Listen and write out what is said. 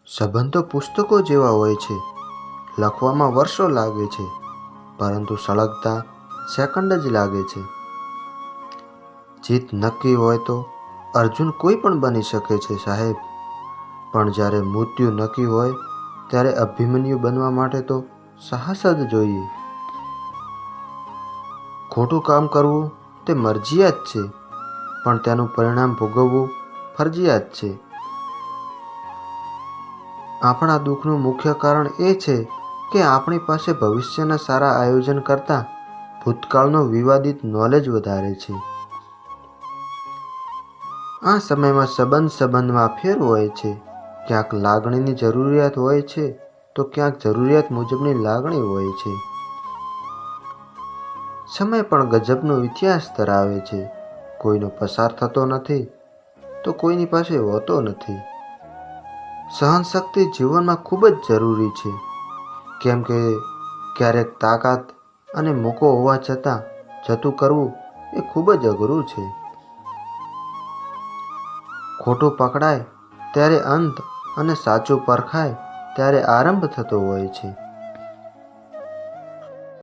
સંબંધો પુસ્તકો જેવા હોય છે. લખવામાં વર્ષો લાગે છે, પરંતુ સળગતા સેકન્ડ જ લાગે છે. જીત નક્કી હોય તો અર્જુન કોઈ પણ બની શકે છે સાહેબ, પણ જ્યારે મૃત્યુ નક્કી હોય ત્યારે અભિમન્યુ બનવા માટે તો સાહસ જ જોઈએ. ખોટું કામ કરવું તે મરજિયાત છે, પણ તેનું પરિણામ ભોગવવું ફરજિયાત છે. આપણા દુઃખનું મુખ્ય કારણ એ છે કે આપણી પાસે ભવિષ્યના સારા આયોજન કરતાં ભૂતકાળનો વિવાદિત નોલેજ વધારે છે. આ સમયમાં સંબંધમાં ફેર હોય છે. ક્યાંક લાગણીની જરૂરિયાત હોય છે તો ક્યાંક જરૂરિયાત મુજબની લાગણી હોય છે. સમય પણ ગજબનો ઇતિહાસ ધરાવે છે. કોઈનો પસાર થતો નથી તો કોઈની પાસે હોતો નથી. સહનશક્તિ જીવનમાં ખૂબ જ જરૂરી છે, કેમ કે ક્યારેક તાકાત અને મોકો હોવા છતાં જતું કરવું એ ખૂબ જ અઘરું છે. ખોટું પકડાય ત્યારે અંત અને સાચું પરખાય ત્યારે આરંભ થતો હોય છે.